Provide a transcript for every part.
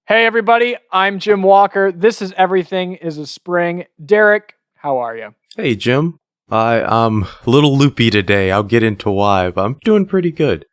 Hey, everybody, I'm Jim Walker. This is Everything is a Spring. Derek, how are you? Hey, Jim. I'm a little loopy today. I'll get into why, but I'm doing pretty good.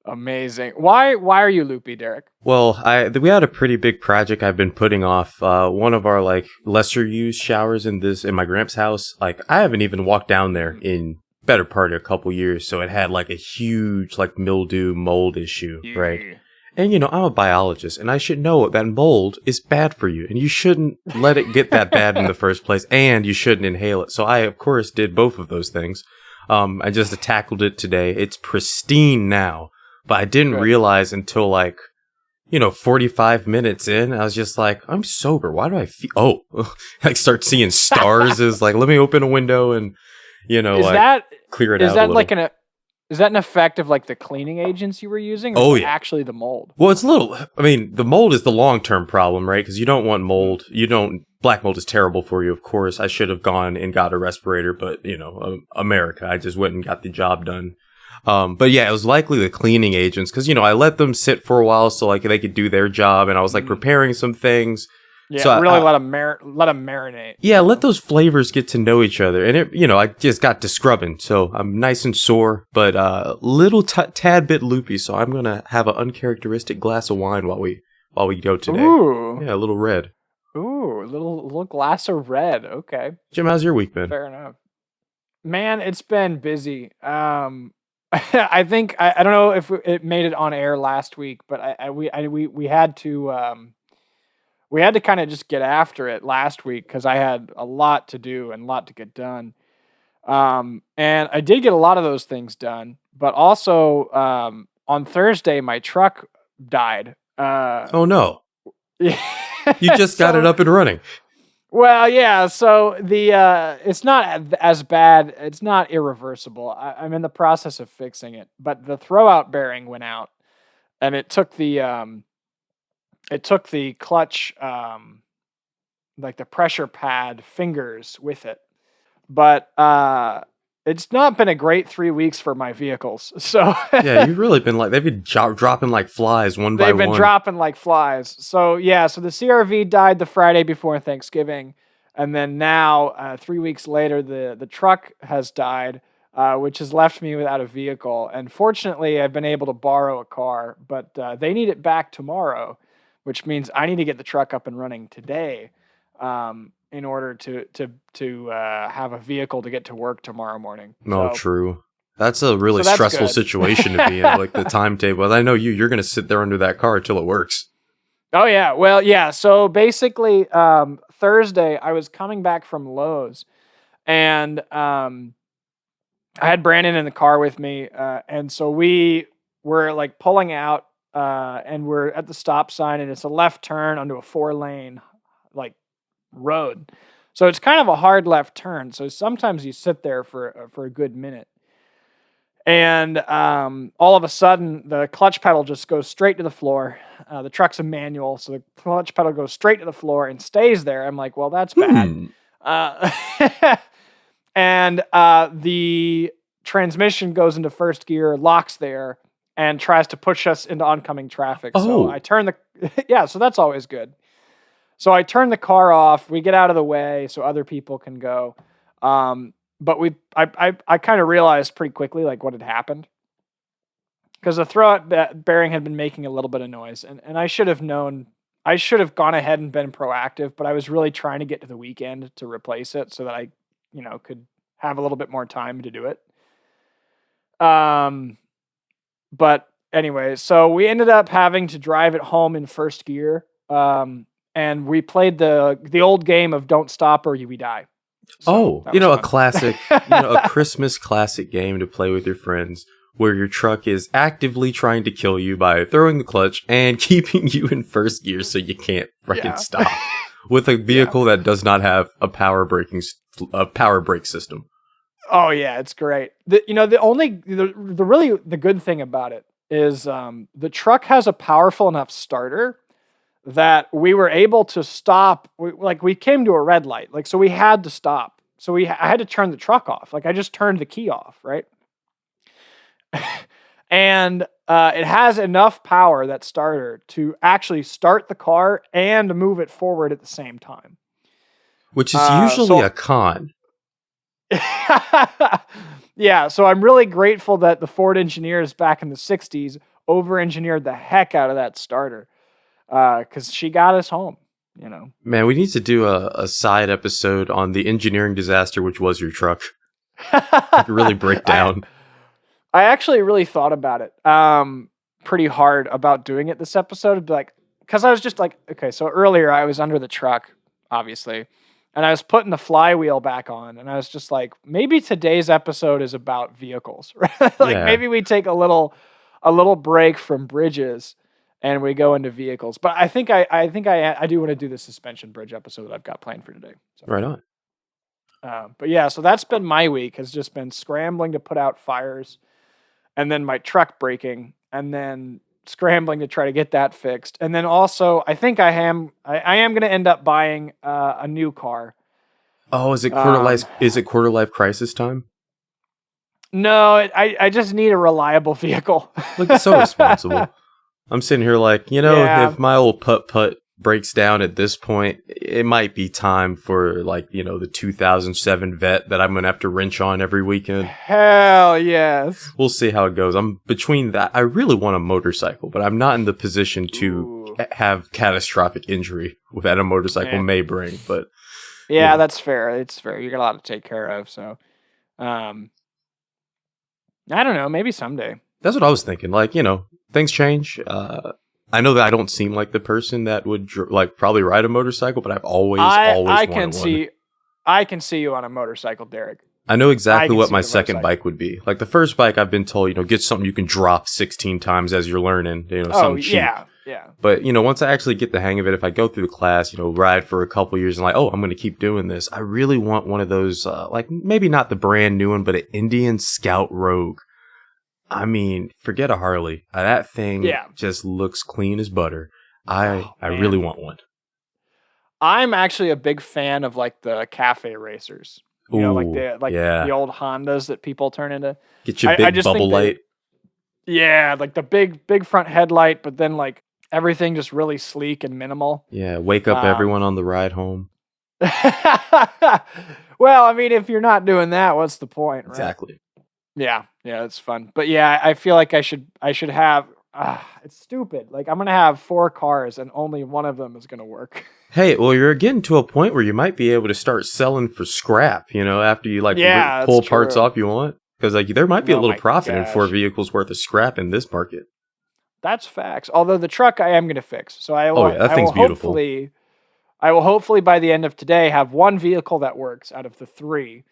Amazing. Why are you loopy, Derek? Well, we had a pretty big project I've been putting off. One of our lesser used showers in my gramps' house. Like I haven't even walked down there in better part of a couple years, so it had like a huge mildew mold issue, right? Yeah. And I'm a biologist, and I should know that mold is bad for you, and you shouldn't let it get that bad in the first place, and you shouldn't inhale it. So I, of course, did both of those things. I just tackled it today. It's pristine now, but I didn't Good. realize until 45 minutes in, I was just like, I'm sober. Why do I feel? Oh, start seeing stars. Is like, let me open a window and clear it out. Is that an effect of like the cleaning agents you were using, or Oh, is it yeah. actually the mold? Well, the mold is the long-term problem, right? Because you don't want mold. Black mold is terrible for you, of course. I should have gone and got a respirator, but, America, I just went and got the job done. But yeah, it was likely the cleaning agents because, I let them sit for a while so they could do their job. And I was preparing some things. Yeah, So really let them marinate. Yeah, let those flavors get to know each other. And I just got to scrubbing, so I'm nice and sore, but little tad bit loopy. So I'm gonna have an uncharacteristic glass of wine while we go today. Ooh. Yeah, a little red. Ooh, a little glass of red. Okay. Jim, how's your week been? Fair enough. Man, it's been busy. I think I don't know if it made it on air last week, but we had to kind of just get after it last week because I had a lot to do and a lot to get done. And I did get a lot of those things done, but also on Thursday my truck died. Oh no, Yeah. you just got it up and running. Well, yeah. So it's not as bad. It's not irreversible. I'm in the process of fixing it, but the throwout bearing went out, and it took the clutch, like the pressure pad fingers with it. But it's not been a great 3 weeks for my vehicles. So Yeah, you've really been they've been dropping like flies one by one. they've been dropping like flies. So yeah, so the CRV died the Friday before Thanksgiving, and then now 3 weeks later, the truck has died, which has left me without a vehicle. And fortunately, I've been able to borrow a car, but they need it back tomorrow, which means I need to get the truck up and running today, in order to have a vehicle to get to work tomorrow morning. No, So, true. That's a really that's stressful good. situation to be in, like the timetable. I know you're going to sit there under that car until it works. Oh yeah, well yeah. So basically, Thursday I was coming back from Lowe's, and I had Brandon in the car with me, and so we were like pulling out, and we're at the stop sign, and it's a left turn onto a 4-lane like road. So it's kind of a hard left turn. So sometimes you sit there for a good minute. And all of a sudden, the clutch pedal just goes straight to the floor. The truck's a manual, so the clutch pedal goes straight to the floor and stays there. I'm like, well, that's bad. Uh, and the transmission goes into first gear, locks there, and tries to push us into oncoming traffic. So Oh. I turn the yeah, so that's always good. So I turn the car off. We get out of the way so other people can go. But I kind of realized pretty quickly like what had happened, because the throwout bearing had been making a little bit of noise, and I should have known. I should have gone ahead and been proactive, but I was really trying to get to the weekend to replace it so that I, could have a little bit more time to do it. But anyway, so we ended up having to drive it home in first gear. And we played the old game of don't stop or we die. So that was a fun. classic, a Christmas classic game to play with your friends where your truck is actively trying to kill you by throwing the clutch and keeping you in first gear so you can't freaking stop with a vehicle that does not have a power brake system. Oh yeah, it's great. The good thing about it is the truck has a powerful enough starter that we were able to stop. We came to a red light, so we had to stop. So I had to turn the truck off. I just turned the key off, right? And it has enough power, that starter, to actually start the car and move it forward at the same time. Which is usually a con. Yeah, so I'm really grateful that the Ford engineers back in the 60s over-engineered the heck out of that starter, because she got us home, you know. Man, we need to do a side episode on the engineering disaster, which was your truck. Like, really break down. I actually really thought about it pretty hard about doing it this episode, like, because I was just like, okay, so earlier I was under the truck, obviously, and I was putting the flywheel back on, and I was just like, maybe today's episode is about vehicles, right? Like, maybe we take a little break from bridges and we go into vehicles. But I think I do want to do the suspension bridge episode that I've got planned for today. So. Right on. But yeah, so that's been my week, has just been scrambling to put out fires, and then my truck breaking, and then scrambling to try to get that fixed. And then also, I think I am going to end up buying a new car. Oh, is it quarter life crisis time? No, I just need a reliable vehicle. Look, it's so responsible. I'm sitting here like, if my old putt breaks down at this point, it might be time for, like, the 2007 Vet that I'm going to have to wrench on every weekend. Hell yes. We'll see how it goes. I'm between that. I really want a motorcycle, but I'm not in the position to have catastrophic injury that a motorcycle may bring. But yeah, that's fair. It's fair. You got a lot to take care of. So, I don't know. Maybe someday. That's what I was thinking. Like, things change. I know that I don't seem like the person that would probably ride a motorcycle, but I've always wanted one. I can see you on a motorcycle, Derek. I know exactly what my second bike would be. Like, the first bike, I've been told, get something you can drop 16 times as you're learning, something cheap. Yeah. But, once I actually get the hang of it, if I go through the class, ride for a couple years and like, I'm going to keep doing this, I really want one of those, like, maybe not the brand new one, but an Indian Scout Rogue. I mean, forget a Harley. That thing just looks clean as butter. I really want one. I'm actually a big fan of, like, the cafe racers. You know, like the old Hondas that people turn into. Get your big bubble light. Like the big front headlight, but then, like, everything just really sleek and minimal. Yeah, wake up everyone on the ride home. Well, I mean, if you're not doing that, what's the point, right? Exactly. Yeah, it's fun. But yeah, I feel like I should have, it's stupid. Like, I'm going to have 4 cars and only one of them is going to work. Hey, well, you're getting to a point where you might be able to start selling for scrap, after you, like, pull parts off you want. Because, like, there might be a little profit in 4 vehicles worth of scrap in this market. That's facts. Although the truck I am going to fix. So that thing's beautiful. I will hopefully by the end of today have 1 vehicle that works out of the 3.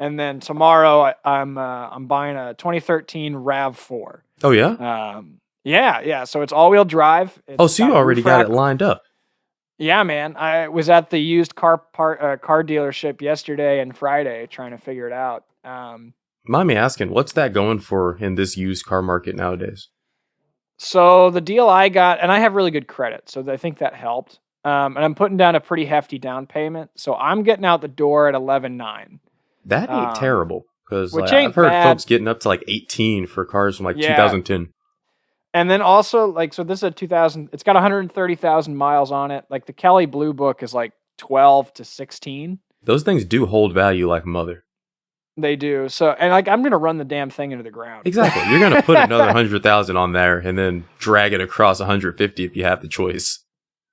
And then tomorrow I'm buying a 2013 RAV4. Oh yeah? Yeah. So it's all-wheel drive. So you already got it lined up. Yeah, man. I was at the used car dealership yesterday and Friday trying to figure it out. Mind me asking, what's that going for in this used car market nowadays? So the deal I got, and I have really good credit, so I think that helped. And I'm putting down a pretty hefty down payment. So I'm getting out the door at 11.9. That ain't terrible, because I've heard folks getting up to like 18 for cars from like 2010. And then also, like, so this is a 2000, it's got 130,000 miles on it. Like, the Kelly Blue Book is like 12 to 16. Those things do hold value like mother. They do. So, and like, I'm going to run the damn thing into the ground. Exactly. You're going to put another 100,000 on there and then drag it across 150 if you have the choice.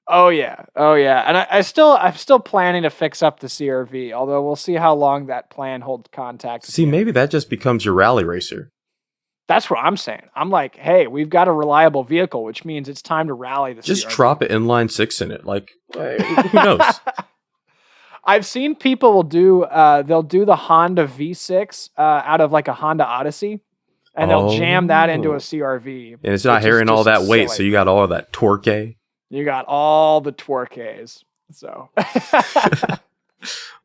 Oh yeah. And I'm still planning to fix up the CRV, although we'll see how long that plan holds contact. See, maybe that just becomes your rally racer. That's what I'm saying. I'm like, hey, we've got a reliable vehicle, which means it's time to rally the just CRV. Drop an inline 6 in it. Like, who knows? I've seen people will do they'll do the Honda V6 out of like a Honda Odyssey, and they'll jam that into a CRV. And it's not carrying all that weight, so you got all that torque. You got all the torques. So,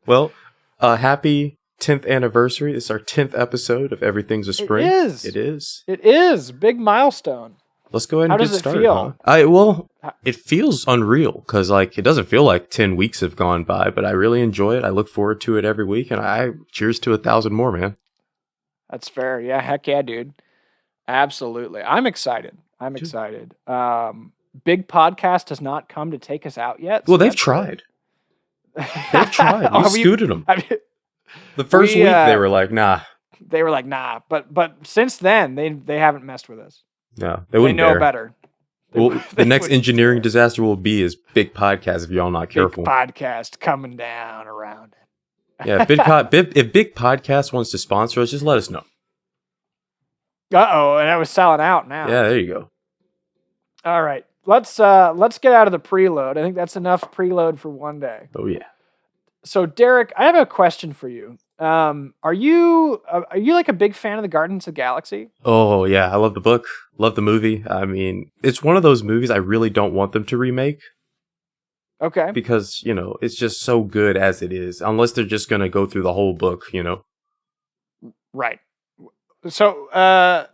well, happy 10th anniversary. This is our 10th episode of Everything's a Spring. It is. Big milestone. Let's go ahead and get started. How does it feel? It feels unreal because, like, it doesn't feel like 10 weeks have gone by, but I really enjoy it. I look forward to it every week, and I cheers to 1,000 more, man. That's fair. Yeah, heck yeah, dude. Absolutely. I'm excited. I'm Dude. excited. Big Podcast has not come to take us out yet. Well, they've tried. They've tried. We scooted them. The first week they were like, nah. They were like, nah. But since then, they haven't messed with us. No, they wouldn't know dare. better. Well, the next engineering disaster will be is Big Podcast if y'all not careful. Big Podcast coming down around it. Yeah, if Big Podcast wants to sponsor us, just let us know. Uh-oh, and I was selling out now. Yeah, there you go. All right. Let's get out of the preload. I think that's enough preload for one day. Oh yeah. So Derek, I have a question for you. Are you like a big fan of the Guardians of the Galaxy? Oh yeah, I love the book, love the movie. I mean, it's one of those movies I really don't want them to remake. Okay. Because, it's just so good as it is, unless they're just going to go through the whole book, Right. So,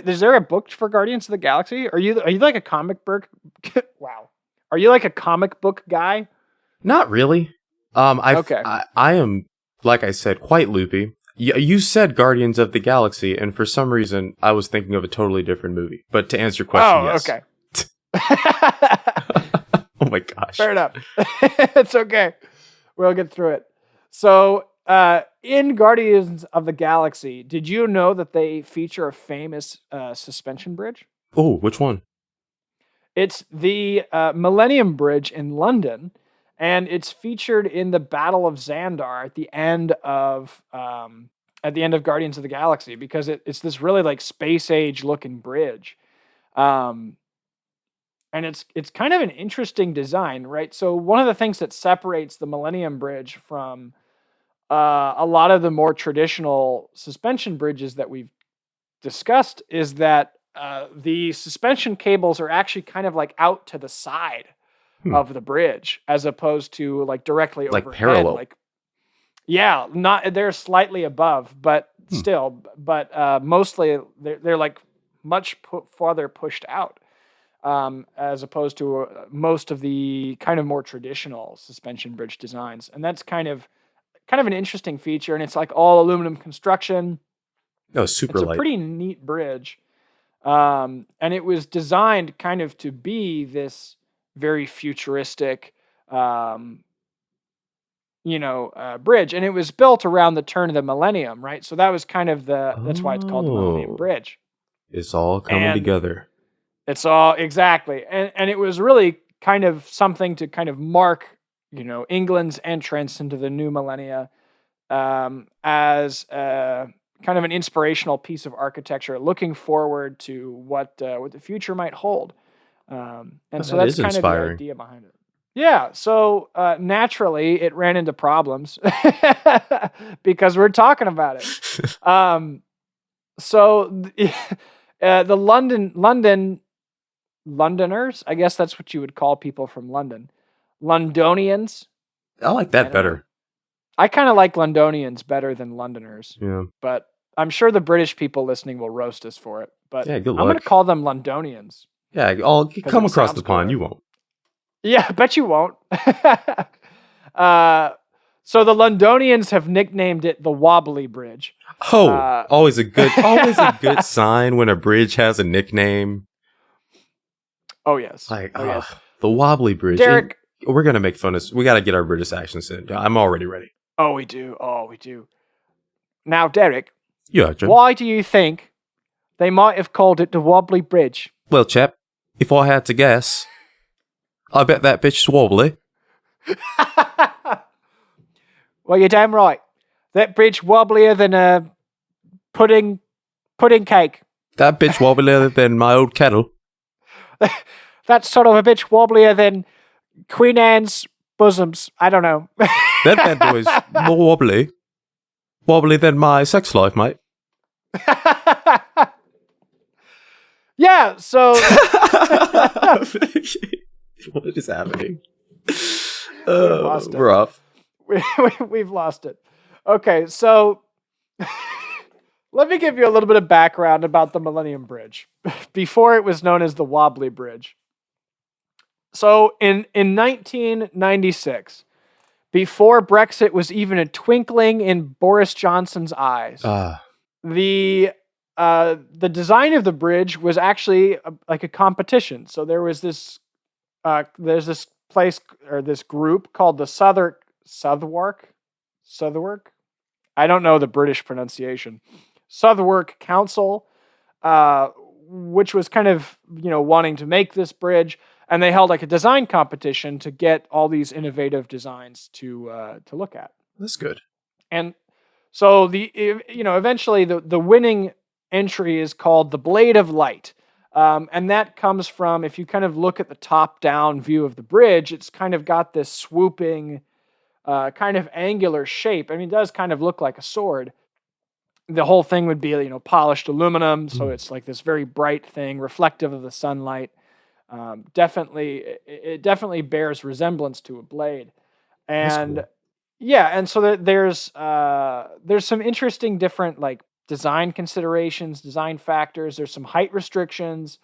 is there a book for Guardians of the Galaxy? Are you like a comic book? Wow. Are you like a comic book guy? Not really. Okay. I am, like I said, quite loopy. You said Guardians of the Galaxy, and for some reason, I was thinking of a totally different movie. But to answer your question, yes. Okay. Oh my gosh. Fair enough. It's okay. We'll get through it. So, in Guardians of the Galaxy, did you know that they feature a famous suspension bridge? Oh, which one? It's the Millennium Bridge in London, and it's featured in the Battle of Xandar at the end of Guardians of the Galaxy, because it's this really like space age looking bridge. And it's kind of an interesting design, right? So one of the things that separates the Millennium Bridge from a lot of the more traditional suspension bridges that we've discussed is that the suspension cables are actually kind of like out to the side of the bridge, as opposed to like directly like overhead. Parallel. Like, yeah, they're slightly above, but still, mostly they're like much farther pushed out. As opposed to most of the kind of more traditional suspension bridge designs. And that's kind of an interesting feature. And it's like all aluminum construction. Oh, super it's light. It's a pretty neat bridge. And it was designed kind of to be this very futuristic, bridge. And it was built around the turn of the millennium, right? So that was kind of that's why it's called the Millennium Bridge. It's all coming together. It's all exactly. And it was really kind of something to kind of mark, England's entrance into the new millennia as kind of an inspirational piece of architecture, looking forward to what the future might hold. So that's kind inspiring. of the idea behind it. Yeah. So naturally, it ran into problems because we're talking about it. So the Londoners, I guess that's what you would call people from London. Londonians. I like that better. I kind of like Londonians better than Londoners. Yeah. But I'm sure the British people listening will roast us for it. But yeah, good luck. I'm going to call them Londonians. Yeah, I'll come across the pond. You won't. Yeah, I bet you won't. So the Londonians have nicknamed it the Wobbly Bridge. Oh, always a good sign when a bridge has a nickname. Oh yes. The Wobbly Bridge. Derek, we're gonna make fun of. We got to get our British accents in. I'm already ready. Oh, we do. Now, Derek. Yeah, Jim. Why do you think they might have called it the Wobbly Bridge? Well, chap, if I had to guess, I bet that bitch is wobbly. Well, you're damn right. That bridge wobblier than a pudding cake. That bitch wobblier than my old kettle. That's sort of a bitch wobblier than Queen Anne's bosoms. I don't know. That bad boy's more wobbly. Wobbly than my sex life, mate. Yeah, so... What is happening? We're off. We've lost it. Okay, so... Let me give you a little bit of background about the Millennium Bridge. Before it was known as the Wobbly Bridge. So in 1996, before Brexit was even a twinkling in Boris Johnson's eyes, the the design of the bridge was actually like a competition. So there's this place or this group called the Southwark. I don't know the British pronunciation. Southwark Council, which was kind of wanting to make this bridge, and they held like a design competition to get all these innovative designs to look at. That's good. And so eventually the winning entry is called the Blade of Light. And that comes from, if you kind of look at the top-down view of the bridge, it's kind of got this swooping, kind of angular shape. I mean, it does kind of look like a sword. The whole thing would be, polished aluminum, so it's like this very bright thing, reflective of the sunlight. It definitely bears resemblance to a blade. And cool. yeah, and so there's some interesting different like design considerations, design factors. There's some height restrictions,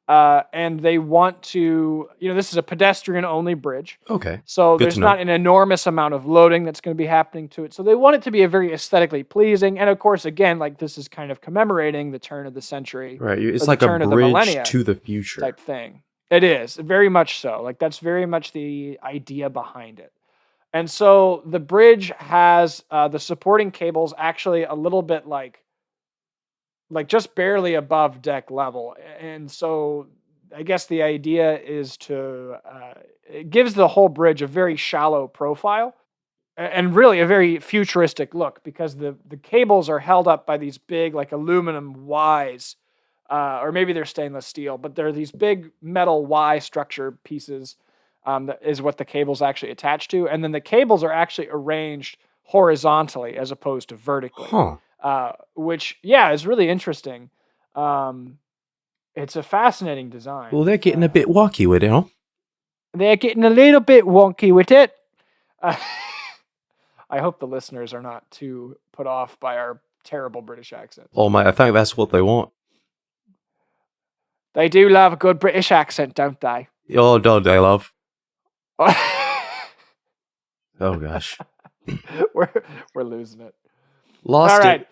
and they want to, this is a pedestrian-only bridge. Okay. So Good there's not an enormous amount of loading that's going to be happening to it. So they want it to be a very aesthetically pleasing, and of course, again, like this is kind of commemorating the turn of the century, right? It's like a bridge to the future type thing. It is very much so. Like that's very much the idea behind it. And so the bridge has the supporting cables actually a little bit like just barely above deck level. And so I guess the idea is it gives the whole bridge a very shallow profile and really a very futuristic look, because the cables are held up by these big like aluminum Ys, or maybe they're stainless steel, but they're these big metal Y structure pieces. That is what the cable's actually attached to. And then the cables are actually arranged horizontally as opposed to vertically, which, is really interesting. It's a fascinating design. Well, they're getting a bit wonky with it, huh? They're getting a little bit wonky with it. I hope the listeners are not too put off by our terrible British accent. Oh, mate, I think that's what they want. They do love a good British accent, don't they? Oh, don't they, love? Oh gosh, we're losing it. Lost it.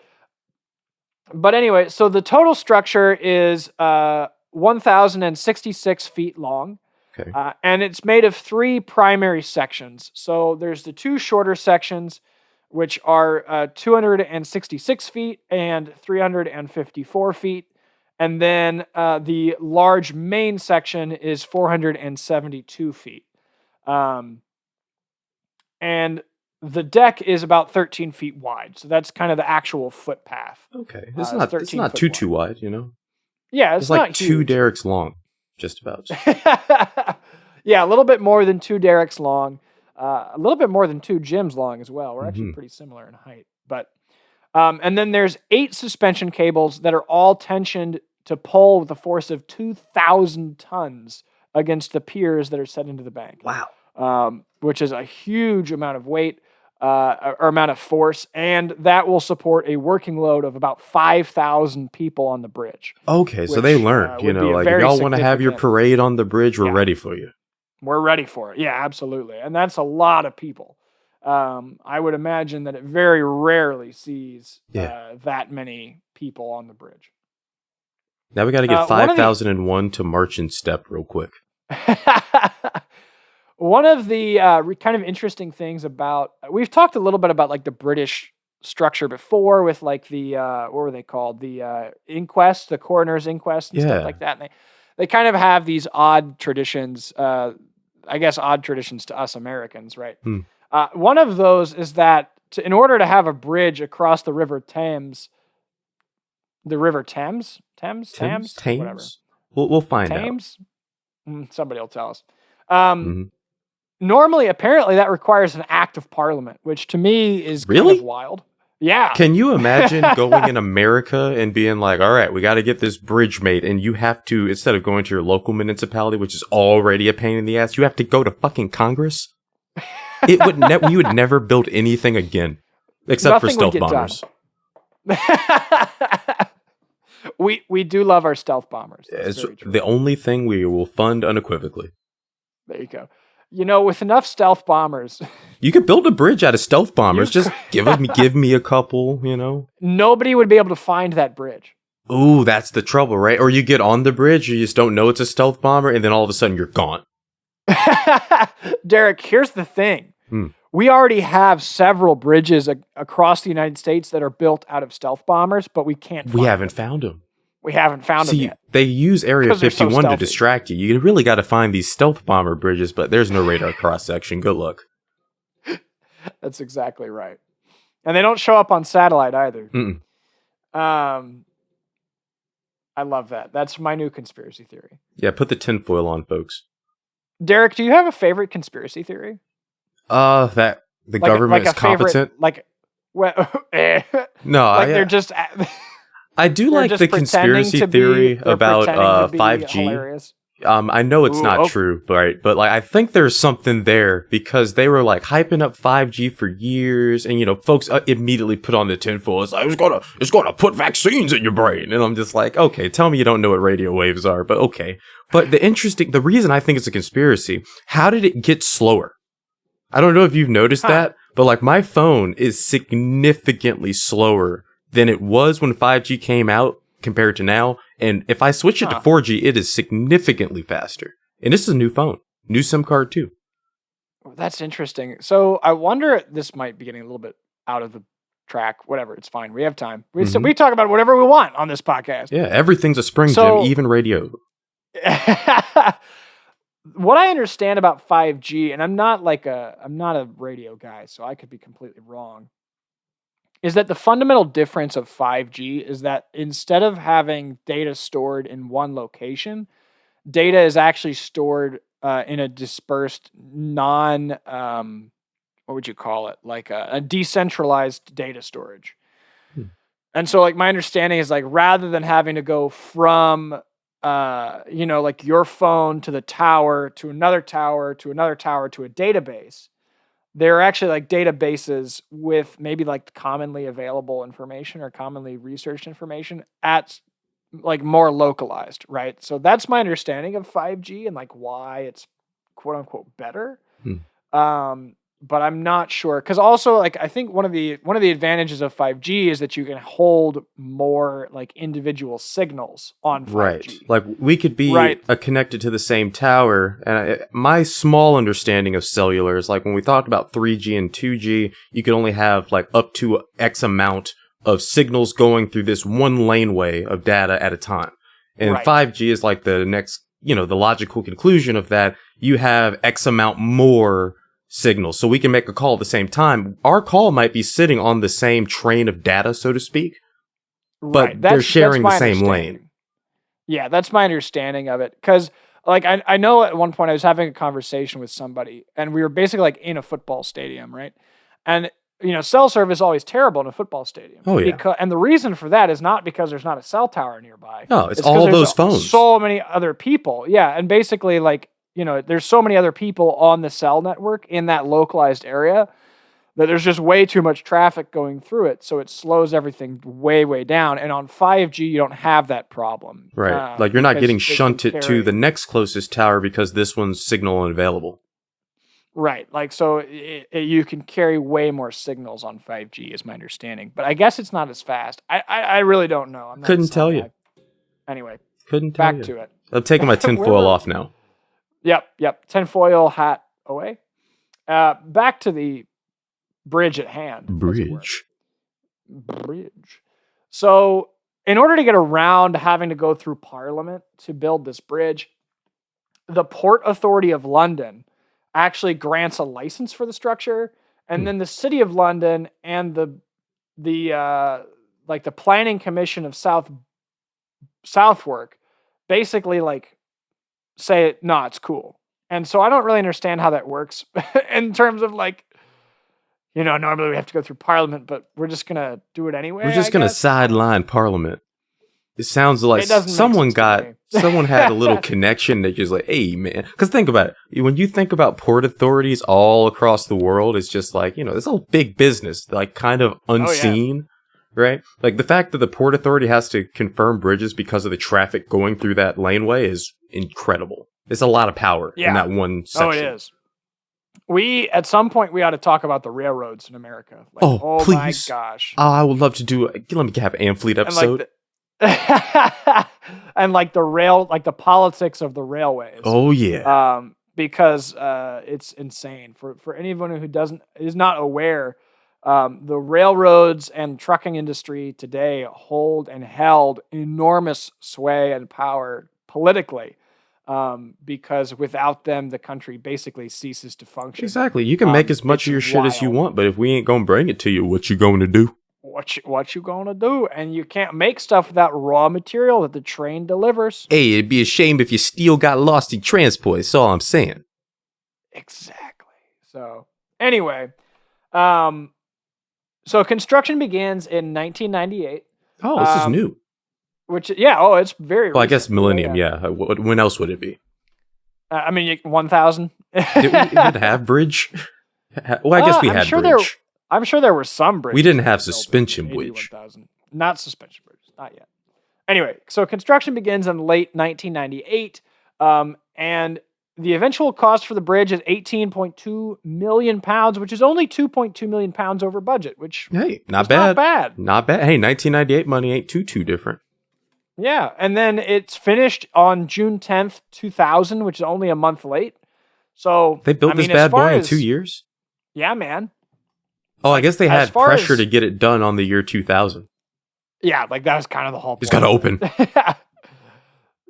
But anyway, so the total structure is 1,066 feet long. Okay. And it's made of 3 primary sections. So there's the 2 shorter sections, which are 266 feet and 354 feet. And then the large main section is 472 feet. And the deck is about 13 feet wide. So that's kind of the actual footpath. Okay. It's not too wide, Yeah, it's like 2 derricks long, just about. Yeah, a little bit more than 2 derricks long. A little bit more than 2 gyms long as well. We're actually pretty similar in height. But and then there's 8 suspension cables that are all tensioned to pull with a force of 2,000 tons against the piers that are set into the bank. Wow. Which is a huge amount of weight or amount of force, and that will support a working load of about 5,000 people on the bridge. Okay, so they learned, like if y'all want to have your parade on the bridge, we're ready for you. We're ready for it. Yeah, absolutely. And that's a lot of people. I would imagine that it very rarely sees that many people on the bridge. Now we got to get 5,001 to march in step real quick. One of the kind of interesting things about, we've talked a little bit about like the British structure before with like the, what were they called? The inquest, the coroner's inquest and stuff like that. And they kind of have these odd traditions, I guess odd traditions to us Americans, right? One of those is that in order to have a bridge across the River Thames, whatever. We'll find Thames? Out. Somebody will tell us. Normally, apparently, that requires an act of parliament, which to me is kind of wild. Yeah. Can you imagine going in America and being like, all right, we got to get this bridge made, and you have to, instead of going to your local municipality, which is already a pain in the ass, you have to go to fucking Congress? You would never build anything again, except for stealth bombers. We do love our stealth bombers. It's the only thing we will fund unequivocally. There you go. With enough stealth bombers, you could build a bridge out of stealth bombers. Just give me a couple. Nobody would be able to find that bridge. Ooh, that's the trouble, right? Or you get on the bridge, you just don't know it's a stealth bomber, and then all of a sudden you're gone. Derek, here's the thing. We already have several bridges across the United States that are built out of stealth bombers, but we can't We haven't found them. We haven't found them yet. They use Area 51 to distract you. You really got to find these stealth bomber bridges, but there's no radar cross-section. Good luck. That's exactly right. And they don't show up on satellite either. I love that. That's my new conspiracy theory. Yeah, put the tinfoil on, folks. Derek, do you have a favorite conspiracy theory? That the government is competent. They're just. I do like the conspiracy theory about 5G. Hilarious. I know it's not true, but like I think there's something there because they were like hyping up 5G for years, and folks immediately put on the tinfoil. It's like it's gonna put vaccines in your brain, and I'm just like, okay, tell me you don't know what radio waves are, but okay. But the reason I think it's a conspiracy, how did it get slower? I don't know if you've noticed that, but like my phone is significantly slower than it was when 5G came out compared to now. And if I switch it to 4G, it is significantly faster. And this is a new phone, new SIM card too. That's interesting. So I wonder, this might be getting a little bit out of the track. Whatever, it's fine. We have time. We talk about whatever we want on this podcast. Yeah, everything's a spring gym, even radio. What I understand about 5G, and I'm not a radio guy, so I could be completely wrong, is that the fundamental difference of 5G is that instead of having data stored in one location, data is actually stored in a dispersed what would you call it? Like a decentralized data storage. And so like my understanding is like rather than having to go from like your phone to the tower, to another tower, to another tower, to a database, they're actually like databases with maybe like commonly available information or commonly researched information at like more localized, right? So that's my understanding of 5G and like why it's quote unquote better. But I'm not sure, because also like I think one of the advantages of 5G is that you can hold more like individual signals on 5G. Right, like we could be connected to the same tower. And my small understanding of cellular is like when we talked about 3G and 2G, you could only have like up to X amount of signals going through this one laneway of data at a time. And 5G is like the next, the logical conclusion of that. You have X amount more signals, so we can make a call at the same time. Our call might be sitting on the same train of data, so to speak, but they're sharing the same lane. Yeah, that's my understanding of it. Because like I know at one point I was having a conversation with somebody, and we were basically like in a football stadium, right? And cell service is always terrible in a football stadium. Oh yeah. And the reason for that is not because there's not a cell tower nearby. No, it's all those phones. So many other people. Yeah, and basically like there's so many other people on the cell network in that localized area that there's just way too much traffic going through it. So it slows everything way, way down. And on 5G, you don't have that problem. Right. Like you're not getting shunted to the next closest tower because this one's signal unavailable. Right. Like, so you can carry way more signals on 5G is my understanding. But I guess it's not as fast. I really don't know. Couldn't tell you. Anyway. Couldn't tell you. Back to it. I'm taking my tinfoil off now. Yep. Tinfoil hat away. Back to the bridge at hand. Bridge. So, in order to get around having to go through Parliament to build this bridge, the Port Authority of London actually grants a license for the structure, and then the City of London and the Planning Commission of Southwark basically like say, no, it's cool. And so I don't really understand how that works in terms of like, normally we have to go through Parliament, but we're just going to do it anyway. We're just going to sideline Parliament. It sounds like someone had a little connection that just like, hey, man. Because think about it. When you think about port authorities all across the world, it's just like, it's a big business, like kind of unseen. Right? Like the fact that the Port Authority has to confirm bridges because of the traffic going through that laneway is incredible. It's a lot of power in that one section. Oh, it is. At some point, we ought to talk about the railroads in America. Like, please. My gosh. Oh, I would love to do, let me have an Amfleet episode. And like the politics of the railways. Oh yeah. Because it's insane for anyone who is not aware. The railroads and trucking industry today hold and held enormous sway and power politically, because without them, the country basically ceases to function. Exactly. You can make as much of your shit as you want, but if we ain't gonna bring it to you, what you gonna do? What you gonna do? And you can't make stuff without raw material that the train delivers. Hey, it'd be a shame if your steel got lost in transport. That's all I'm saying. Exactly. So anyway, so construction begins in 1998. Oh, this is new. Which, it's very. Well, I guess recent. Millennium. Yeah. When else would it be? I mean, 1000. Did we even have bridge? Well, I guess we had bridge. I'm sure there were some bridges. We didn't have suspension bridge. Not suspension bridge. Not yet. Anyway, so construction begins in late 1998, and the eventual cost for the bridge is 18.2 million pounds, which is only 2.2 million pounds over budget, which not bad. Not bad. Hey, 1998 money ain't too different. Yeah, and then it's finished on June 10th, 2000, which is only a month late. So they built this bad boy in 2 years? Yeah, man. Oh, I guess they had pressure to get it done on the year 2000. Yeah, like that was kind of the whole point. It's got to open.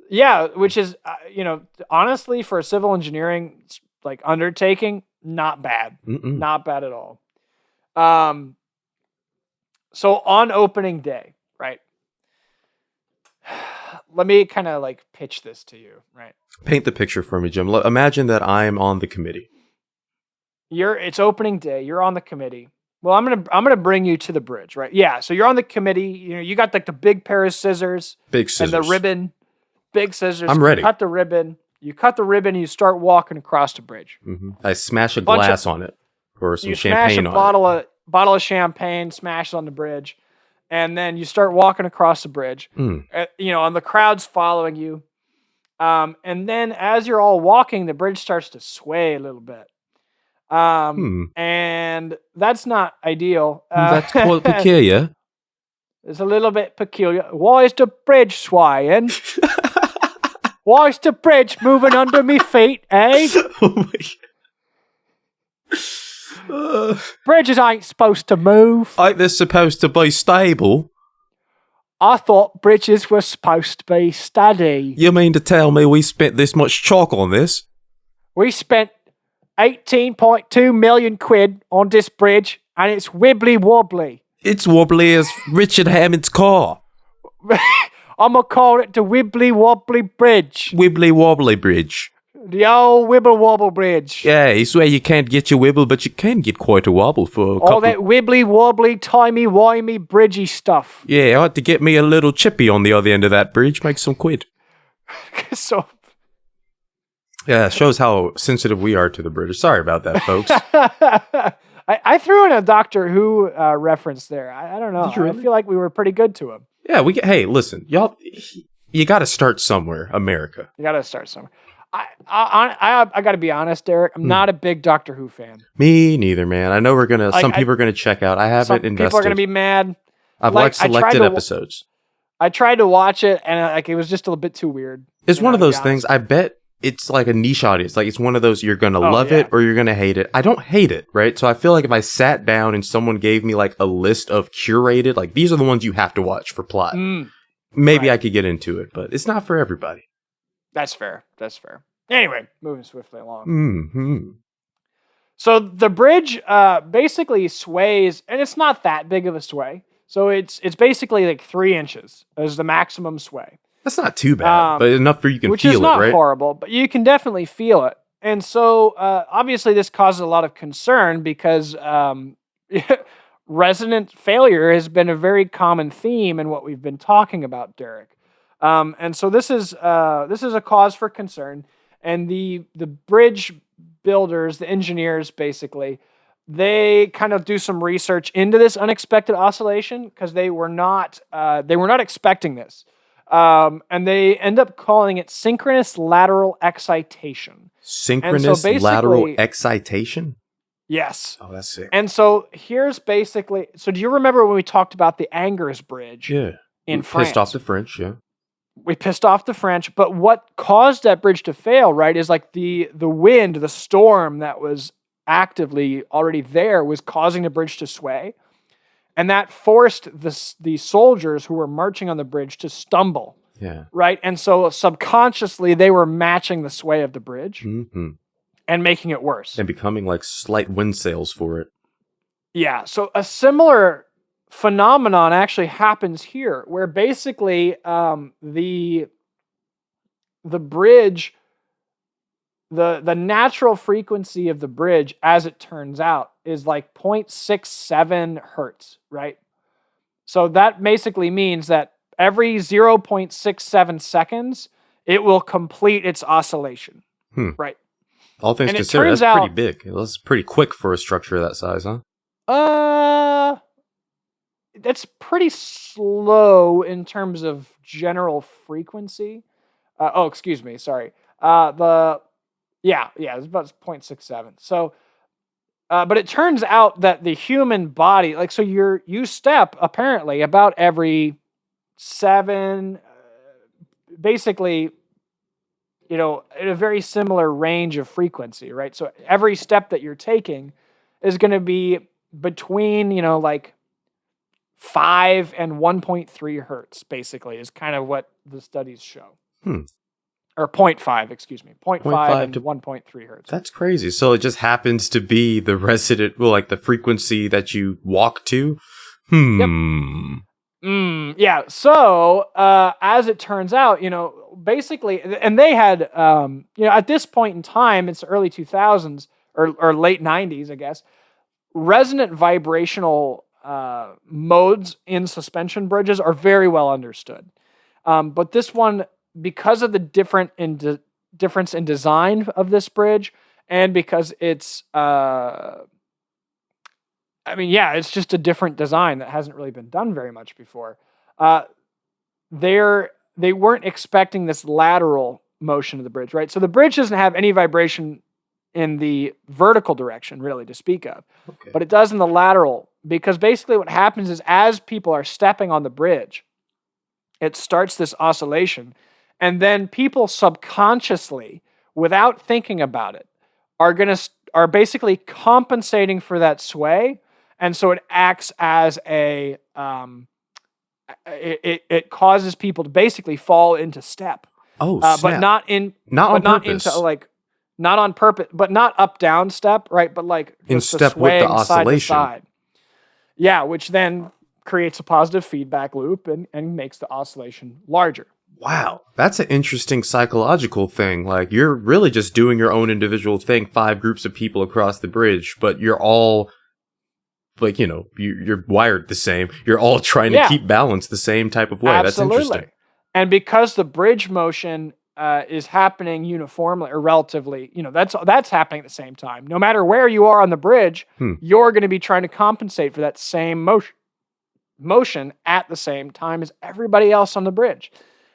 Yeah, which is, honestly, for a civil engineering like undertaking, not bad. Not bad at all. So on opening day, right? Let me kind of like pitch this to you, right? Paint the picture for me, Jim. Imagine that I'm on the committee. It's opening day. You're on the committee. Well, I'm gonna bring you to the bridge, right? Yeah. So you're on the committee. You got like the big pair of scissors, and the ribbon. Big scissors. I'm ready. You cut the ribbon. And you start walking across the bridge. I smash a glass on it, or some champagne on it. Bottle of champagne, smash it on the bridge, and then you start walking across the bridge. And the crowd's following you. And then as you're all walking, the bridge starts to sway a little bit. And that's not ideal. That's quite peculiar. It's a little bit peculiar. Why is the bridge swaying? Why is the bridge moving under me feet, eh? Bridges ain't supposed to move. Ain't they supposed to be stable? I thought bridges were supposed to be steady. You mean to tell me we spent this much chalk on this? We spent 18.2 million quid on this bridge, and it's wibbly wobbly. It's wobbly as Richard Hammond's car. I'm going to call it the Wibbly Wobbly Bridge. Wibbly Wobbly Bridge. The old Wibble Wobble Bridge. Yeah, it's where you can't get your wibble, but you can get quite a wobble for a couple. All that wibbly wobbly, timey-wimey, bridgy stuff. Yeah, I had to get me a little chippy on the other end of that bridge, make some quid. So... Yeah, it shows how sensitive we are to the British. Sorry about that, folks. I threw in a Doctor Who reference there. I don't know. Really? I feel like we were pretty good to him. Yeah, hey, listen, y'all, you got to start somewhere, America. You got to start somewhere. I got to be honest, Derek. I'm not a big Doctor Who fan. Me neither, man. I know some people are gonna check out. I haven't invested. People are gonna be mad. I've watched selected episodes. I tried to watch it, and it was just a little bit too weird. It's one of those things. I bet it's like a niche audience. Like it's one of those you're gonna love it or you're gonna hate it. I don't hate it, right? So I feel like if I sat down and someone gave me like a list of curated, like these are the ones you have to watch for plot. Maybe I could get into it, but it's not for everybody. That's fair. Anyway, moving swiftly along. So the bridge basically sways, and it's not that big of a sway. So it's basically like 3 inches as the maximum sway. That's not too bad, but enough for you can feel it, right? Which is not horrible, but you can definitely feel it. And so obviously this causes a lot of concern because resonant failure has been a very common theme in what we've been talking about, Derek. And so this is a cause for concern. And the bridge builders, the engineers, basically, they kind of do some research into this unexpected oscillation because they were not expecting this, and they end up calling it synchronous lateral excitation. Synchronous lateral excitation. Yes. Oh, that's sick. And so here's basically. So do you remember when we talked about the Angers Bridge? Yeah. in Pissed off France. the French, yeah. We pissed off the French, but what caused that bridge to fail, right, is like the wind, the storm that was actively already there was causing the bridge to sway. And that forced the soldiers who were marching on the bridge to stumble. Yeah. Right. And so subconsciously they were matching the sway of the bridge and making it worse. And becoming like slight wind sails for it. Yeah. So a similar phenomenon actually happens here where basically the bridge, the natural frequency of the bridge, as it turns out, is like 0.67 hertz, right? So that basically means that every 0.67 seconds, it will complete its oscillation, right? All things considered, that's pretty big. That's pretty quick for a structure of that size, huh? That's pretty slow in terms of general frequency. Excuse me, sorry. It's about 0.67. So, but it turns out that the human body, like, so you step apparently about every 7, basically, in a very similar range of frequency, right? So every step that you're taking is going to be between, like 5 and 1.3 hertz, basically, is kind of what the studies show. Or 0.5, excuse me. 0.5 and 1.3 hertz. That's crazy. So it just happens to be the resident, like the frequency that you walk to? Yep. Yeah. So, as it turns out, basically, and they had, at this point in time, it's early 2000s or late 90s, I guess, resonant vibrational modes in suspension bridges are very well understood. But this one, because of the difference in design of this bridge, and because it's, it's just a different design that hasn't really been done very much before. They weren't expecting this lateral motion of the bridge, right? So the bridge doesn't have any vibration in the vertical direction, really, to speak of. Okay. But it does in the lateral, because basically what happens is as people are stepping on the bridge, it starts this oscillation, and then people subconsciously, without thinking about it, are basically compensating for that sway, and so it acts as a it causes people to basically fall into step. Oh, snap. But not on purpose. Not on purpose, but not up down step, right? But like in step with the oscillation. Side to side. Yeah, which then creates a positive feedback loop and makes the oscillation larger. Wow, that's an interesting psychological thing. Like, you're really just doing your own individual thing, 5 groups of people across the bridge, but you're all, like, you're wired the same. You're all trying to keep balance the same type of way. Absolutely. That's interesting. And because the bridge motion is happening uniformly or relatively, that's happening at the same time. No matter where you are on the bridge, you're going to be trying to compensate for that same motion at the same time as everybody else on the bridge.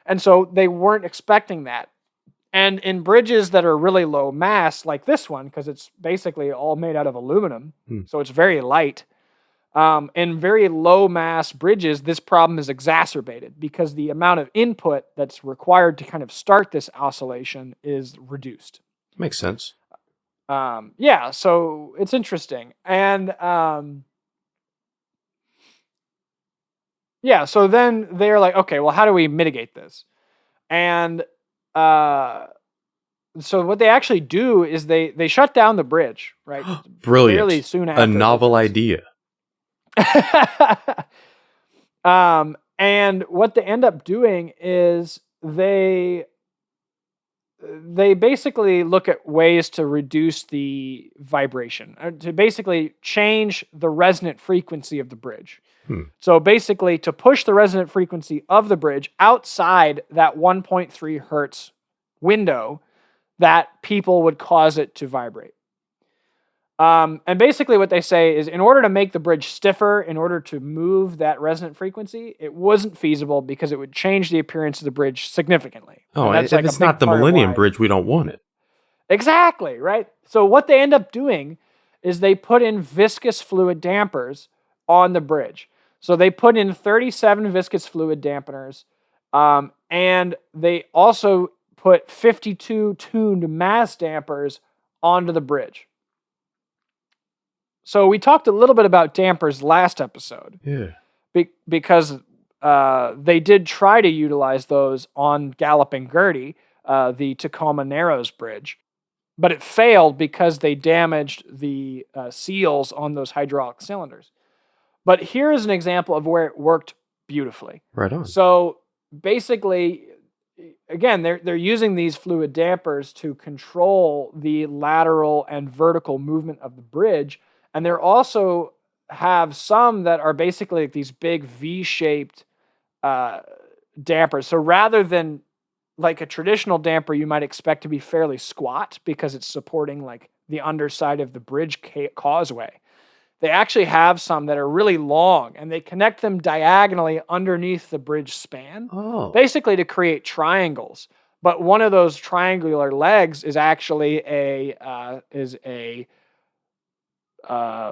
And so they weren't expecting that. And in bridges that are really low mass, like this one, because it's basically all made out of aluminum, so it's very light. In very low mass bridges, this problem is exacerbated because the amount of input that's required to kind of start this oscillation is reduced. Makes sense. So it's interesting. And so then they're like, okay, well, how do we mitigate this? And so what they actually do is they shut down the bridge, right? Brilliant. Fairly soon after. A novel idea. And what they end up doing is they basically look at ways to reduce the vibration, to basically change the resonant frequency of the bridge. So basically to push the resonant frequency of the bridge outside that 1.3 hertz window that people would cause it to vibrate. And basically what they say is in order to make the bridge stiffer, in order to move that resonant frequency, it wasn't feasible because it would change the appearance of the bridge significantly. Oh, and if it's not the Millennium Bridge, we don't want it. Exactly, right? So what they end up doing is they put in viscous fluid dampers on the bridge. So they put in 37 viscous fluid dampeners, and they also put 52 tuned mass dampers onto the bridge. So we talked a little bit about dampers last episode. Yeah. Because they did try to utilize those on Galloping Gertie, the Tacoma Narrows Bridge, but it failed because they damaged the seals on those hydraulic cylinders. But here is an example of where it worked beautifully. Right on. So basically, again, they're using these fluid dampers to control the lateral and vertical movement of the bridge, and they're also have some that are basically like these big V-shaped dampers. So rather than like a traditional damper you might expect to be fairly squat because it's supporting like the underside of the bridge causeway, they actually have some that are really long, and they connect them diagonally underneath the bridge span, basically to create triangles. But one of those triangular legs is actually a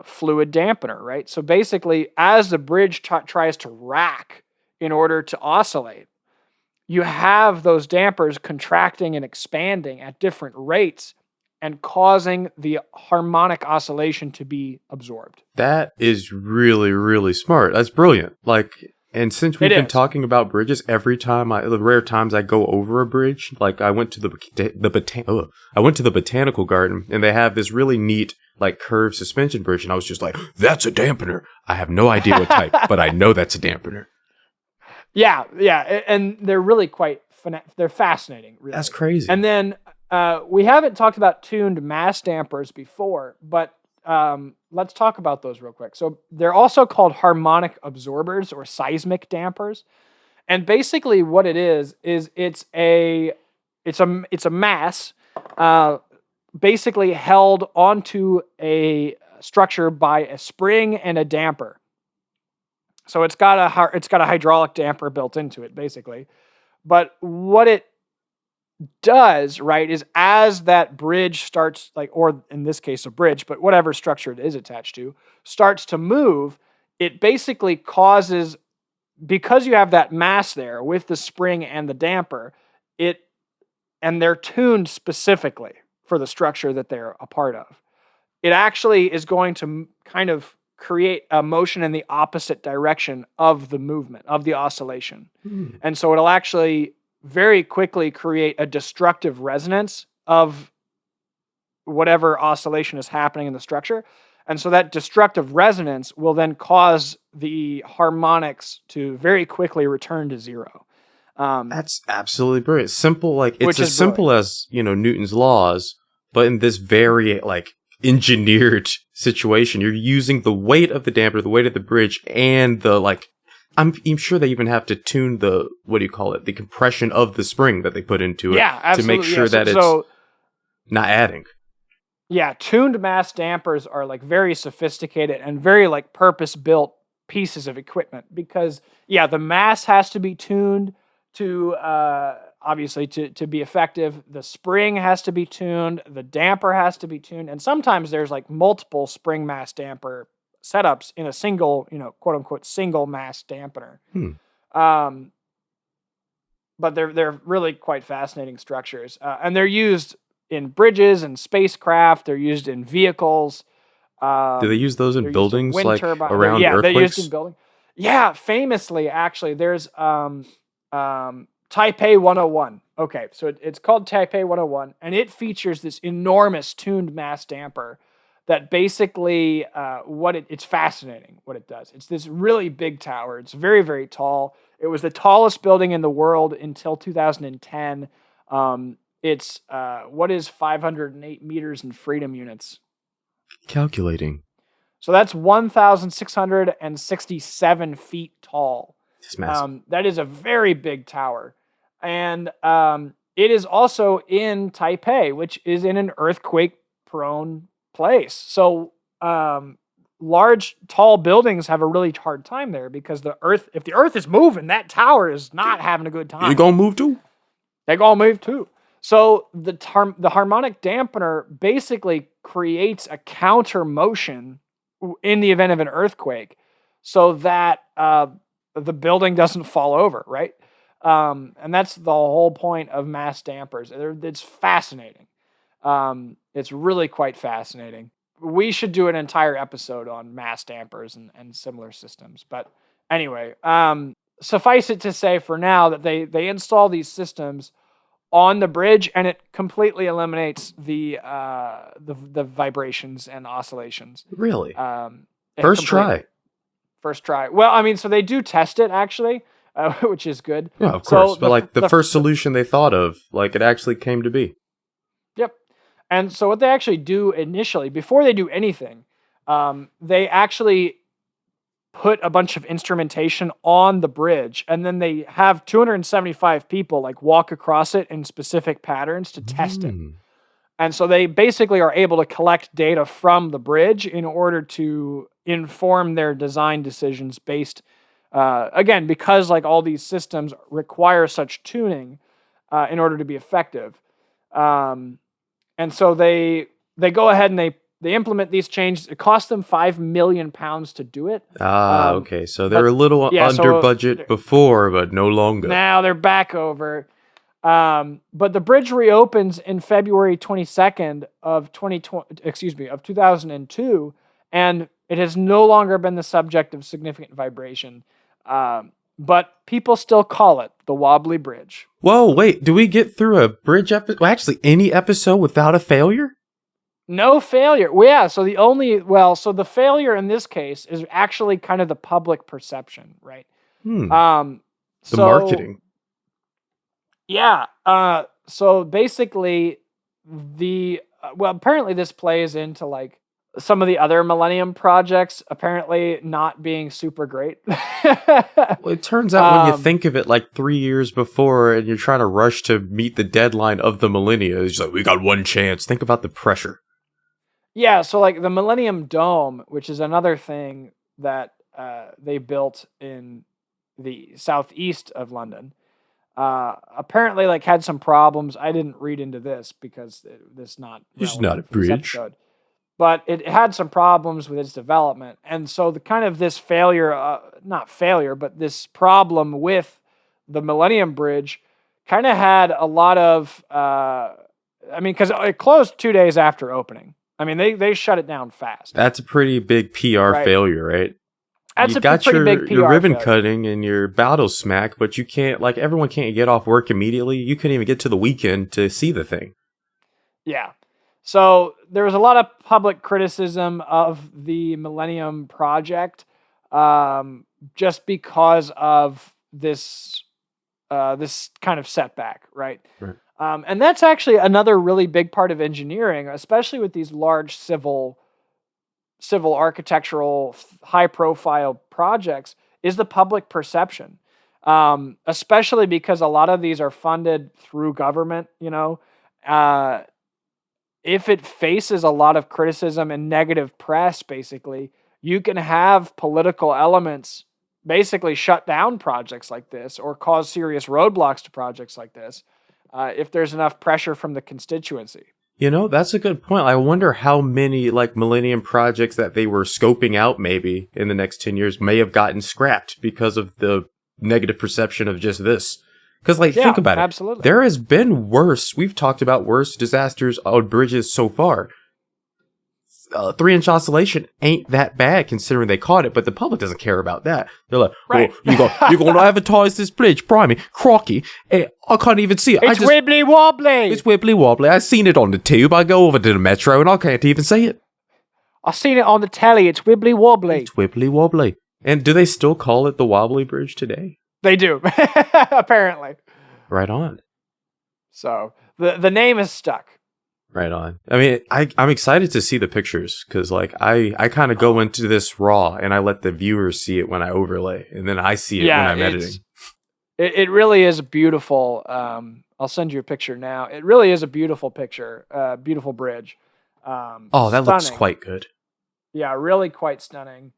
fluid dampener, right? So basically, as the bridge tries to rack in order to oscillate, you have those dampers contracting and expanding at different rates and causing the harmonic oscillation to be absorbed. That is really, really smart. That's brilliant. Like, and since we've been talking about bridges, every time the rare times I go over a bridge, like I went to the botanical garden, and they have this really neat like curved suspension bridge, and I was just like, that's a dampener. I have no idea what type, but I know that's a dampener. Yeah, and they're really they're fascinating. Really. That's crazy. And then we haven't talked about tuned mass dampers before, but let's talk about those real quick. So they're also called harmonic absorbers or seismic dampers. And basically what it is it's a mass basically held onto a structure by a spring and a damper. So it's got a hydraulic damper built into it, basically. But what it does, right, is as that bridge starts, like, or in this case a bridge, but whatever structure it is attached to, starts to move, it basically causes, because you have that mass there with the spring and the damper, and they're tuned specifically for the structure that they're a part of, it actually is going to kind of create a motion in the opposite direction of the movement, of the oscillation. And so it'll actually very quickly create a destructive resonance of whatever oscillation is happening in the structure. And so that destructive resonance will then cause the harmonics to very quickly return to zero. That's absolutely brilliant. Simple, like it's as simple as, Newton's laws, but in this very like engineered situation, you're using the weight of the damper, the weight of the bridge, and the like. I'm sure they even have to tune the the compression of the spring that they put into it to make sure that it's not adding. Yeah, tuned mass dampers are like very sophisticated and very like purpose-built pieces of equipment because the mass has to be tuned to obviously to be effective. The spring has to be tuned, the damper has to be tuned, and sometimes there's like multiple spring mass damper setups in a single, quote unquote single mass dampener. But they're really quite fascinating structures, and they're used in bridges and spacecraft. They're used in vehicles. Do they use those in buildings like around earthquakes? They're used in buildings. Yeah, famously, actually, there's Taipei 101. Okay, so it's called Taipei 101, and it features this enormous tuned mass damper that basically it's fascinating what it does. It's this really big tower. It's very, very tall. It was the tallest building in the world until 2010. It's what is 508 meters in freedom units? Calculating. So that's 1,667 feet tall. It's massive. That is a very big tower. And it is also in Taipei, which is in an earthquake-prone place. So large, tall buildings have a really hard time there because if the earth is moving, that tower is not having a good time. They're going to move too. They're going to move too. So the harmonic dampener basically creates a counter motion in the event of an earthquake so that the building doesn't fall over, right? And that's the whole point of mass dampers. It's fascinating. It's really quite fascinating. We should do an entire episode on mass dampers and similar systems. But anyway, suffice it to say for now that they install these systems on the bridge, and it completely eliminates the vibrations and oscillations. Really? First try. First try. Well, I mean, so they do test it actually, which is good. Yeah, of So course. But like the first solution they thought of, like it actually came to be. Yep. And so what they actually do initially, before they do anything, they actually put a bunch of instrumentation on the bridge, and then they have 275 people like walk across it in specific patterns to test it. And so they basically are able to collect data from the bridge in order to inform their design decisions based, again, because like all these systems require such tuning in order to be effective. And so they go ahead and they implement these changes. It cost them £5 million to do it. Okay. So they're a little under budget before, but no longer. Now they're back over. But the bridge reopens in February 22nd of 2002, and it has no longer been the subject of significant vibration. But people still call it the Wobbly Bridge. Whoa, wait, do we get through a bridge episode? Well, actually, any episode without a failure? No failure. Well, yeah, so the failure in this case is actually kind of the public perception, right? The marketing. Yeah. So basically, apparently this plays into like some of the other Millennium projects apparently not being super great. Well, it turns out when you think of it like 3 years before and you're trying to rush to meet the deadline of the millennia, it's like, we got one chance. Think about the pressure. Yeah, so like the Millennium Dome, which is another thing that they built in the southeast of London, apparently like had some problems. I didn't read into this because this not It's not a bridge. But it had some problems with its development. And so the kind of this failure, not failure, but this problem with the Millennium Bridge kind of had a lot of, because it closed 2 days after opening. I mean, they shut it down fast. That's a pretty big PR failure, right? That's you got pretty big PR your ribbon failure. cutting and your battle smack, but you can't, like, everyone can't get off work immediately. You couldn't even get to the weekend to see the thing. Yeah. So there was a lot of public criticism of the Millennium Project, just because of this kind of setback, right? And that's actually another really big part of engineering, especially with these large civil architectural, high-profile projects, is the public perception. Especially because a lot of these are funded through government, if it faces a lot of criticism and negative press, basically, you can have political elements basically shut down projects like this or cause serious roadblocks to projects like this if there's enough pressure from the constituency. That's a good point. I wonder how many like Millennium projects that they were scoping out maybe in the next 10 years may have gotten scrapped because of the negative perception of just this. Because, think about it. Absolutely. There has been worse. We've talked about worse disasters on bridges so far. 3-inch oscillation ain't that bad considering they caught it, but the public doesn't care about that. They're like, right. Well, you're going to advertise this bridge, Primey, crocky. I can't even see it. It's wibbly wobbly. It's wibbly wobbly. I've seen it on the tube. I go over to the metro and I can't even see it. I've seen it on the telly. It's wibbly wobbly. It's wibbly wobbly. And do they still call it the Wobbly Bridge today? They do, apparently. Right on. So the name is stuck. Right on. I mean, I'm excited to see the pictures because, I kind of go into this raw and I let the viewers see it when I overlay, and then I see it when I'm editing. It really is beautiful. I'll send you a picture now. It really is a beautiful picture. Beautiful bridge. That stunning. looks quite good. Yeah, really quite stunning.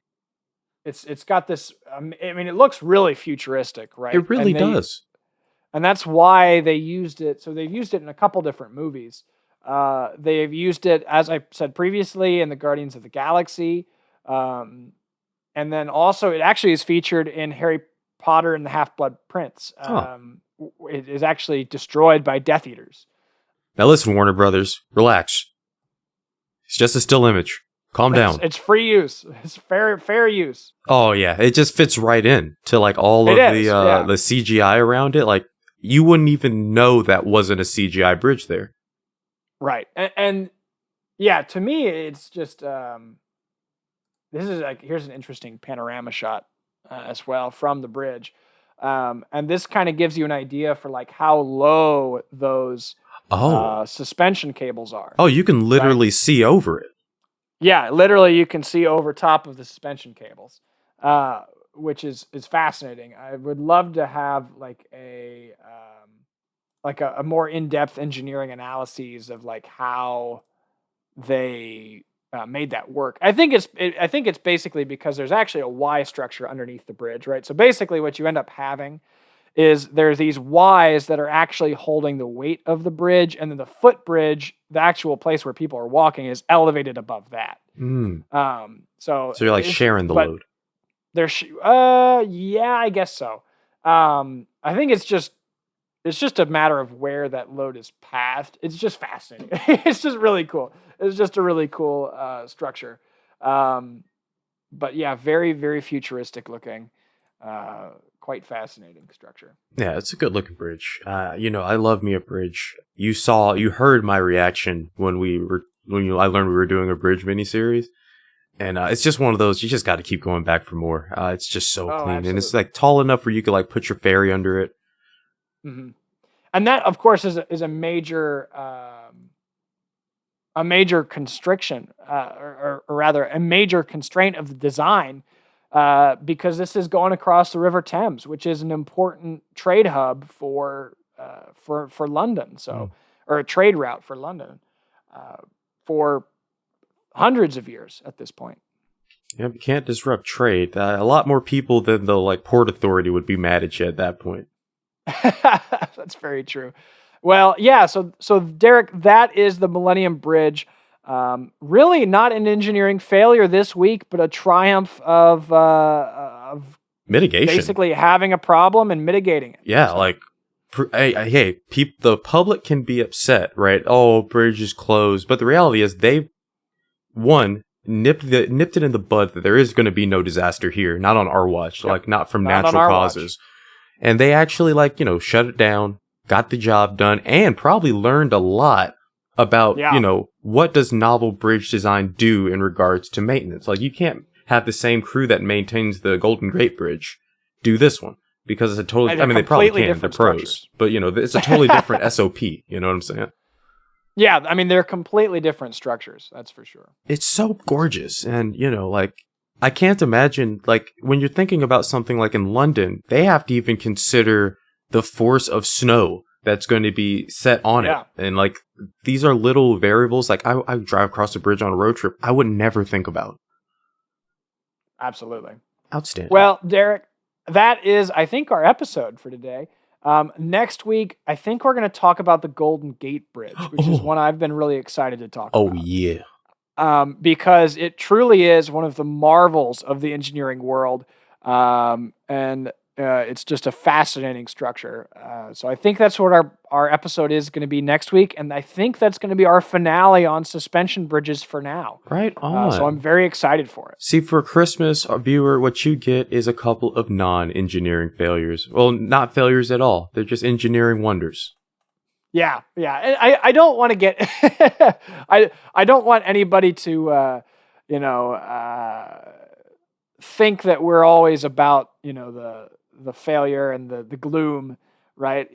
It's got this. It looks really futuristic, right? It really does. And that's why they used it. So they've used it in a couple different movies. They've used it, as I said previously, in the Guardians of the Galaxy. and then also it actually is featured in Harry Potter and the Half-Blood Prince. It is actually destroyed by Death Eaters. Now listen, Warner Brothers, relax. It's just a still image. Calm down. It's free use. It's fair use. Oh yeah, it just fits right in to like all of the CGI around it. Like you wouldn't even know that wasn't a CGI bridge there. Right, and yeah, to me, it's just this is like, here's an interesting panorama shot as well from the bridge, and this kind of gives you an idea for like how low those suspension cables are. Oh, you can literally see over it. Yeah, literally you can see over top of the suspension cables, which is fascinating. I would love to have like a more in-depth engineering analyses of like how they made that work. I think it's basically because there's actually a Y structure underneath the bridge, right? So basically what you end up having is there's these Ys that are actually holding the weight of the bridge, and then the footbridge, the actual place where people are walking, is elevated above that. So you're like sharing the load. Yeah, I guess so. I think it's just a matter of where that load is passed. It's just fascinating. It's just really cool. It's just a really cool structure. But yeah, very, very futuristic looking. Quite fascinating structure. Yeah, it's a good looking bridge. I love me a bridge. You heard my reaction when I learned we were doing a bridge miniseries. And it's just one of those, you just got to keep going back for more. It's just so clean. Absolutely. And it's like tall enough where you could like put your ferry under it. Mm-hmm. And that, of course, is a major constriction, or rather a major constraint of the design, because this is going across the River Thames, which is an important trade hub for London. So, or a trade route for London, for hundreds of years at this point. Yeah, you can't disrupt trade. A lot more people than the like Port Authority would be mad at you at that point. That's very true. Well, yeah. So Derek, that is the Millennium Bridge. Really not an engineering failure this week, but a triumph of mitigation. Basically, having a problem and mitigating it. Yeah, so. Like, hey, the public can be upset, right? Oh, bridge is closed, but the reality is they nipped it in the bud that there is going to be no disaster here, not on our watch, yep. Like not from natural causes. Watch. And they actually shut it down, got the job done, and probably learned a lot about, what does novel bridge design do in regards to maintenance. Like you can't have the same crew that maintains the Golden Gate Bridge do this one because it's a totally, they probably can, they're pros, but it's a totally different SOP. You know what I'm saying? Yeah, I mean, they're completely different structures, that's for sure. It's so gorgeous. And, I can't imagine, when you're thinking about something like in London, they have to even consider the force of snow that's going to be set on it. And, these are little variables. I drive across a bridge on a road trip, I would never think about. Absolutely. Outstanding. Well, Derek, that is, I think, our episode for today. Next week, I think we're going to talk about the Golden Gate Bridge, which is one I've been really excited to talk about. Oh, yeah. Because it truly is one of the marvels of the engineering world. And it's just a fascinating structure. So I think that's what our episode is going to be next week. And I think that's going to be our finale on suspension bridges for now. Right on. So I'm very excited for it. See, for Christmas, viewer, what you get is a couple of non-engineering failures. Well, not failures at all. They're just engineering wonders. Yeah. And I don't want to get, I don't want anybody to, think that we're always about, the failure and the gloom, right?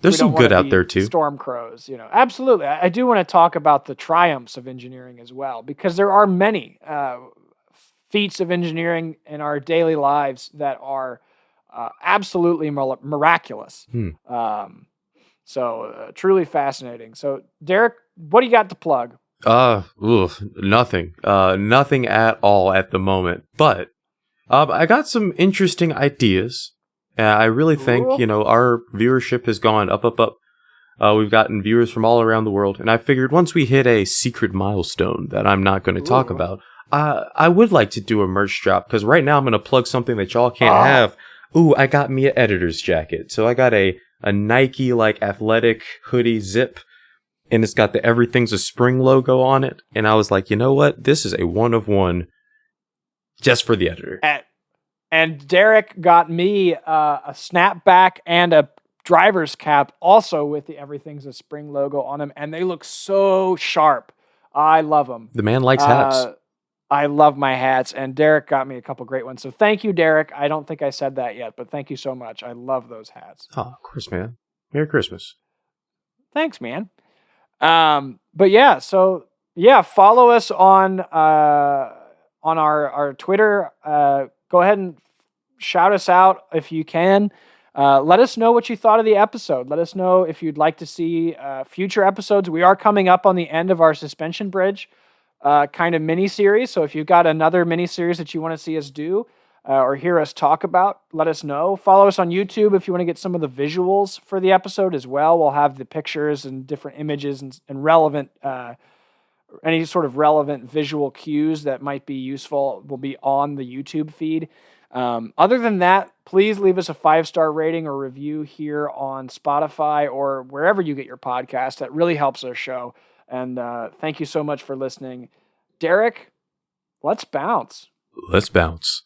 There's some good out there too. Storm crows, absolutely. I do want to talk about the triumphs of engineering as well, because there are many feats of engineering in our daily lives that are absolutely miraculous. So truly fascinating. So Derek, what do you got to plug? Nothing. Nothing at all at the moment. But I got some interesting ideas. I really think, our viewership has gone up. We've gotten viewers from all around the world. And I figured once we hit a secret milestone that I'm not going to talk about, I would like to do a merch drop because right now I'm going to plug something that y'all can't Oh. have. Ooh, I got me an editor's jacket. So I got a Nike like athletic hoodie zip, and it's got the Everything's a Spring logo on it. And I was like, you know what? This is a one of one just for the editor. And Derek got me a snapback and a driver's cap also with the Everything's a Spring logo on them. And they look so sharp. I love them. The man likes hats. I love my hats, and Derek got me a couple great ones. So thank you, Derek. I don't think I said that yet, but thank you so much. I love those hats. Oh, of course, man. Merry Christmas. Thanks, man. But yeah, so yeah, follow us on our Twitter. Go ahead and shout us out if you can. Let us know what you thought of the episode. Let us know if you'd like to see future episodes. We are coming up on the end of our Suspension Bridge kind of mini series. So if you've got another mini series that you want to see us do or hear us talk about, let us know. Follow us on YouTube if you want to get some of the visuals for the episode as well. We'll have the pictures and different images and relevant, any sort of relevant visual cues that might be useful will be on the YouTube feed. Other than that, please leave us a 5-star rating or review here on Spotify or wherever you get your podcast. That really helps our show. And thank you so much for listening. Derek, let's bounce. Let's bounce.